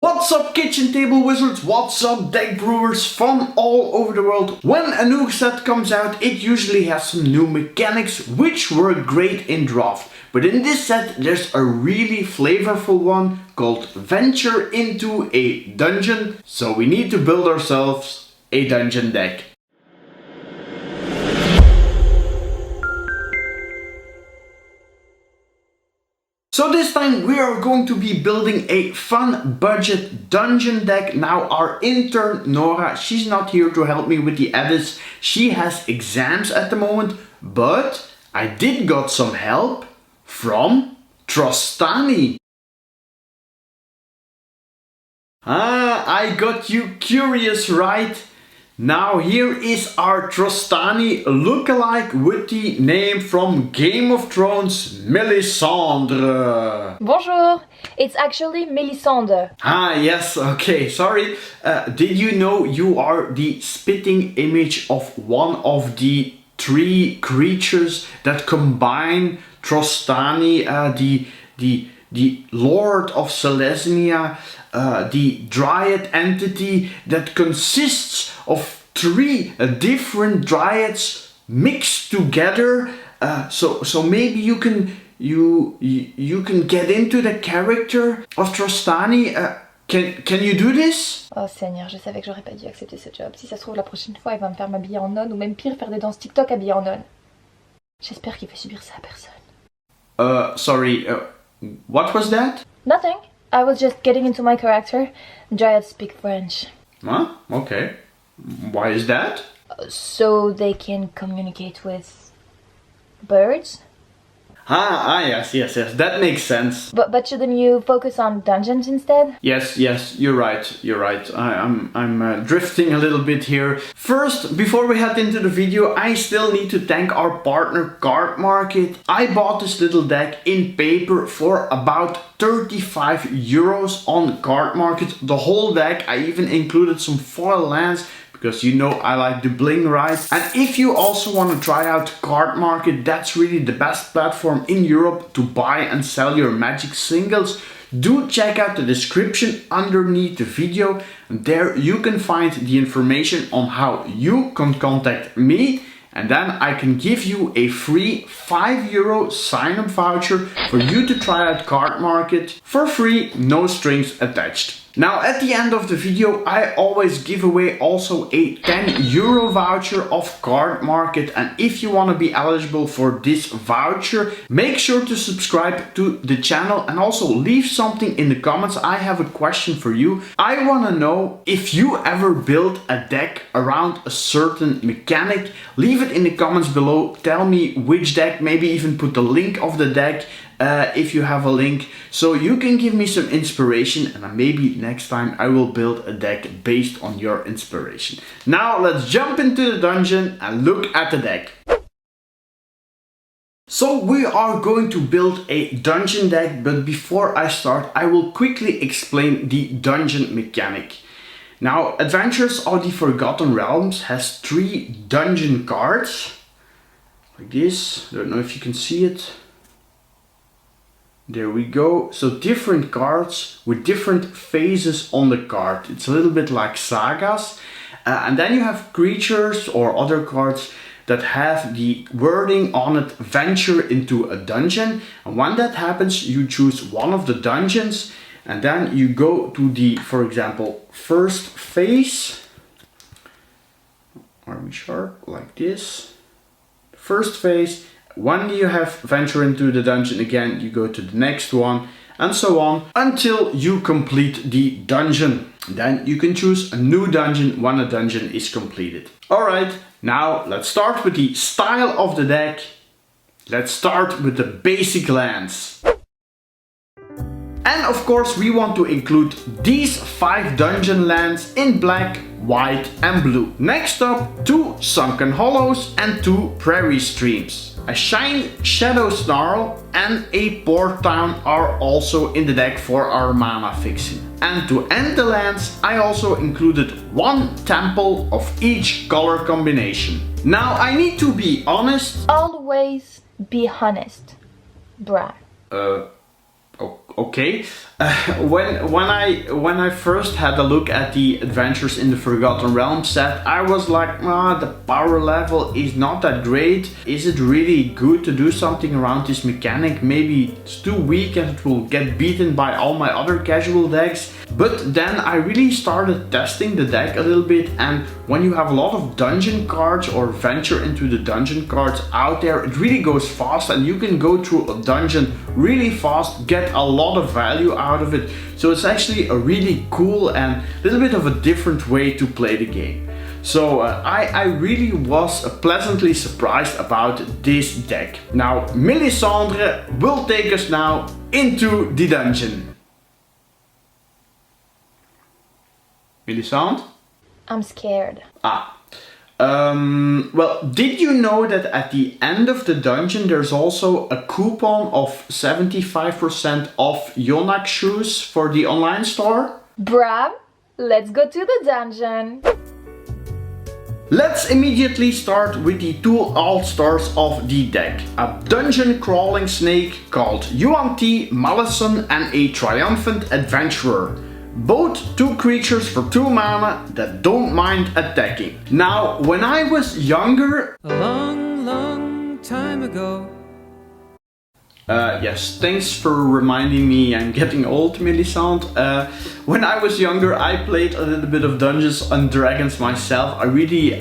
What's up kitchen table wizards, what's up deck brewers from all over the world. When a new set comes out, it usually has some new mechanics which work great in draft. But in this set there's a really flavorful one called Venture into a Dungeon. So we need to build ourselves a dungeon deck. So this time we are going to be building a fun budget dungeon deck. Now our intern Nora, she's not here to help me with the edits. She has exams at the moment, but I did got some help from Trostani. I got you curious, right? Now here is our Trostani lookalike with the name from Game of Thrones, Melisandre. Bonjour, it's actually Melisandre. Yes, okay, sorry. Did you know you are the spitting image of one of the three creatures that combine Trostani, the Lord of Selesnya, the Dryad entity that consists of three different Dryads mixed together. So maybe you can get into the character of Trostani. Can you do this? Oh Seigneur, je savais que j'aurais pas dû accepter ce job. Si ça se trouve, la prochaine fois, il va me faire m'habiller en nonne ou même pire, faire des danses TikTok habillée en nonne. J'espère qu'il fait subir ça à personne. Sorry, what was that? Nothing. I was just getting into my character. Dryads speak French. Huh? Okay. Why is that? So they can communicate with birds? Yes, that makes sense. But shouldn't you focus on dungeons instead? Yes, you're right. I'm drifting a little bit here. First, before we head into the video, I still need to thank our partner Cardmarket. I bought this little deck in paper for about 35 euros on Cardmarket. The whole deck. I even included some foil lands, because you know I like the bling, right? And if you also want to try out Cardmarket, that's really the best platform in Europe to buy and sell your Magic singles. Do check out the description underneath the video. And there you can find the information on how you can contact me. And then I can give you a free 5 euro sign-up voucher for you to try out Cardmarket for free, no strings attached. Now at the end of the video I always give away also a 10 euro voucher of Cardmarket, and if you want to be eligible for this voucher, make sure to subscribe to the channel and also leave something in the comments. I have a question for you. I want to know if you ever built a deck around a certain mechanic. Leave it in the comments below. Tell me which deck, maybe even put the link of the deck if you have a link, so you can give me some inspiration, and maybe next time I will build a deck based on your inspiration. Now let's jump into the dungeon and look at the deck. So we are going to build a dungeon deck, but before I start I will quickly explain the dungeon mechanic. Now Adventures of the Forgotten Realms has 3 dungeon cards like this. I don't know if you can see it. There we go. So different cards with different phases on the card. It's a little bit like sagas. And then you have creatures or other cards that have the wording on it, venture into a dungeon. And when that happens, you choose one of the dungeons and then you go to the, for example, first phase. Are we sharp? Like this. First phase. When you have venture into the dungeon again, you go to the next one and so on until you complete the dungeon. Then you can choose a new dungeon when a dungeon is completed. Alright, now let's start with the style of the deck. Let's start with the basic lands. And of course we want to include these 5 dungeon lands in black, white and blue. Next up, 2 Sunken Hollows and 2 Prairie Streams. A Shadow Snarl and a Port Town are also in the deck for our mana fixing. And to end the lands, I also included 1 temple of each color combination. Now I need to be honest. Always be honest, bruh. okay. When I first had a look at the Adventures in the Forgotten Realms set, I was like, the power level is not that great. Is it really good to do something around this mechanic? Maybe it's too weak and it will get beaten by all my other casual decks. But then I really started testing the deck a little bit, and when you have a lot of dungeon cards or venture into the dungeon cards out there, it really goes fast and you can go through a dungeon really fast, get a lot of value out of it. So it's actually a really cool and a little bit of a different way to play the game. So I really was pleasantly surprised about this deck. Now Melisandre will take us now into the dungeon. Melisandre? I'm scared. Well, did you know that at the end of the dungeon there's also a coupon of 75% off Yonak shoes for the online store? Brav, let's go to the dungeon. Let's immediately start with the two all-stars of the deck. A dungeon crawling snake called Yuan Ti, Malison, and a triumphant adventurer. Both 2 creatures for 2 mana that don't mind attacking. Now, when I was younger... A long, long time ago. Yes, thanks for reminding me I'm getting old, Melisandre. When I was younger, I played a little bit of Dungeons and Dragons myself. I really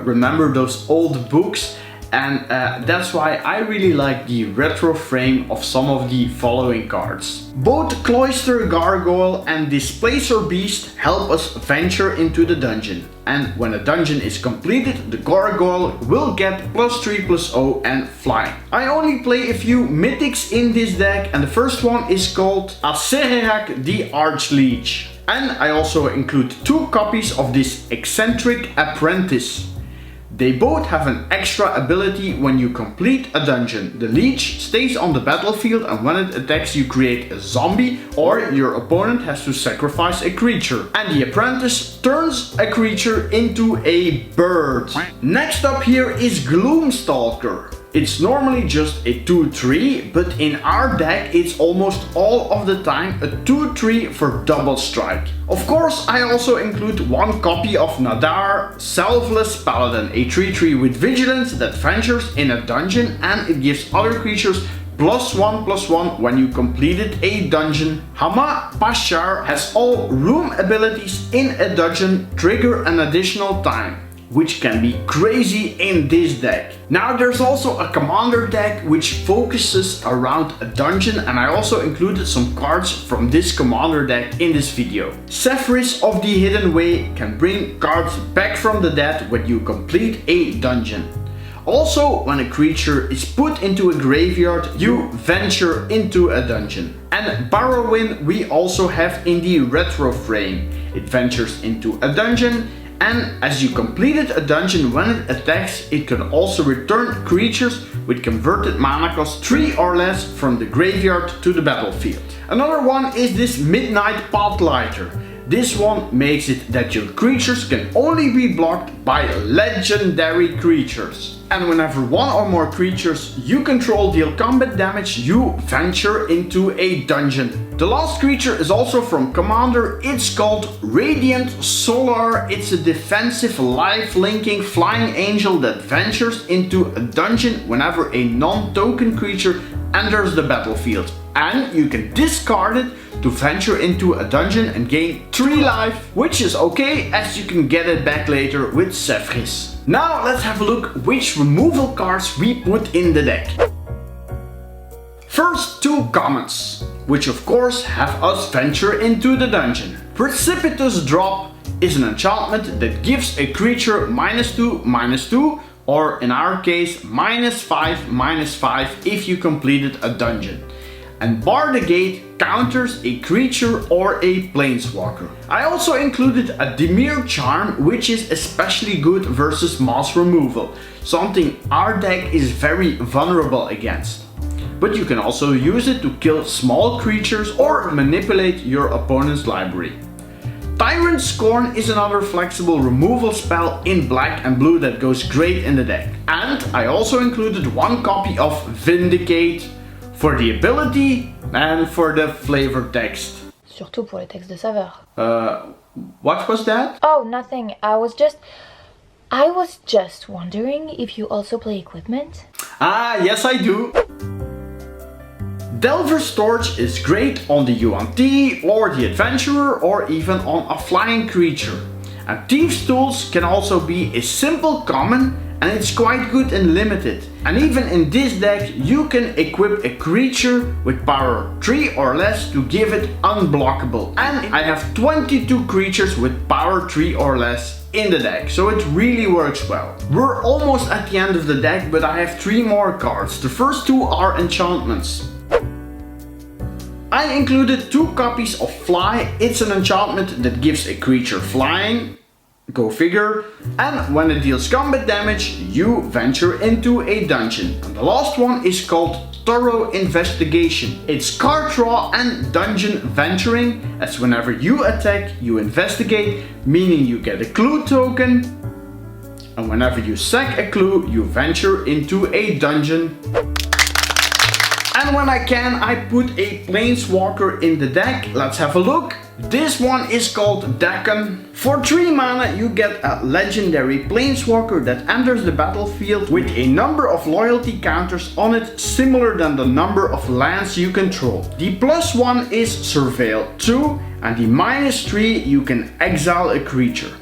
remember those old books. And that's why I really like the retro frame of some of the following cards. Both Cloister Gargoyle and Displacer Beast help us venture into the dungeon. And when a dungeon is completed, the Gargoyle will get +3/+0 and flying. I only play a few mythics in this deck, and the first one is called Acererak the Archleech. And I also include 2 copies of this eccentric apprentice. They both have an extra ability when you complete a dungeon. The leech stays on the battlefield, and when it attacks you create a zombie or your opponent has to sacrifice a creature. And the apprentice turns a creature into a bird. Next up here is Gloomstalker. It's normally just a 2/3, but in our deck it's almost all of the time a 2/3 for double strike. Of course, I also include 1 copy of Nadar, Selfless Paladin, a 3/3 with vigilance that ventures in a dungeon, and it gives other creatures +1/+1 when you completed a dungeon. Hama Pashar has all room abilities in a dungeon trigger an additional time, which can be crazy in this deck. Now there's also a commander deck which focuses around a dungeon, and I also included some cards from this commander deck in this video. Sefris of the Hidden Way can bring cards back from the dead when you complete a dungeon. Also, when a creature is put into a graveyard, you venture into a dungeon. And Barrowin we also have in the retro frame. It ventures into a dungeon, and as you completed a dungeon, when it attacks, it can also return creatures with converted mana cost 3 or less from the graveyard to the battlefield. Another one is this Midnight Pathlighter. This one makes it that your creatures can only be blocked by legendary creatures. And whenever 1 or more creatures you control deal combat damage, you venture into a dungeon. The last creature is also from Commander. It's called Radiant Solar. It's a defensive life-linking flying angel that ventures into a dungeon whenever a non-token creature enters the battlefield. And you can discard it to venture into a dungeon and gain 3 life, which is okay as you can get it back later with Sefris. Now let's have a look which removal cards we put in the deck. First, 2 commons, which of course have us venture into the dungeon. Precipitous Drop is an enchantment that gives a creature -2/-2, or in our case -5/-5 if you completed a dungeon. And Bar the Gate counters a creature or a planeswalker. I also included a Dimir Charm, which is especially good versus moss removal, something our deck is very vulnerable against. But you can also use it to kill small creatures or manipulate your opponent's library. Tyrant Scorn is another flexible removal spell in black and blue that goes great in the deck. And I also included 1 copy of Vindicate for the ability and for the flavor text. Surtout pour les textes de saveur. What was that? Oh, nothing. I was just wondering if you also play equipment. Ah, yes I do. Delver storage is great on the UNT or the adventurer or even on a flying creature. And thieves tools can also be a simple common, and it's quite good and limited. And even in this deck you can equip a creature with power 3 or less to give it unblockable. And I have 22 creatures with power 3 or less in the deck, so it really works well. We're almost at the end of the deck, but I have 3 more cards. The first 2 are enchantments. I included 2 copies of Fly. It's an enchantment that gives a creature flying, go figure, and when it deals combat damage, you venture into a dungeon. And the last one is called Thorough Investigation. It's card draw and dungeon venturing, as whenever you attack, you investigate, meaning you get a clue token, and whenever you sack a clue, you venture into a dungeon. And when I can, I put a planeswalker in the deck. Let's have a look. This one is called Dagon. For 3 mana you get a legendary planeswalker that enters the battlefield with a number of loyalty counters on it similar than the number of lands you control. The +1 is Surveil 2 and the -3 you can exile a creature.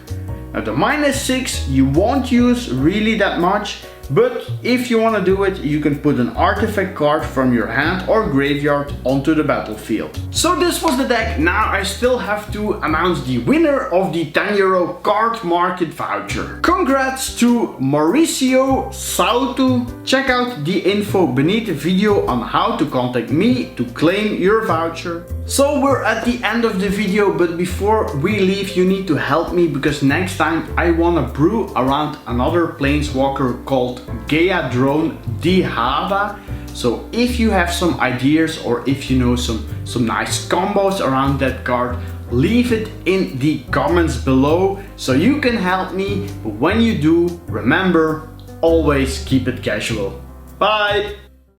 Now the -6 you won't use really that much, but if you want to do it, you can put an artifact card from your hand or graveyard onto the battlefield. So this was the deck. Now I still have to announce the winner of the €10 card market voucher. Congrats to Mauricio Sautu. Check out the info beneath the video on how to contact me to claim your voucher. So we're at the end of the video, but before we leave you need to help me, because next time I want to brew around another planeswalker called Gaia Drone Dihada. So if you have some ideas or if you know some nice combos around that card, leave it in the comments below so you can help me. But when you do, remember, always keep it casual. Bye!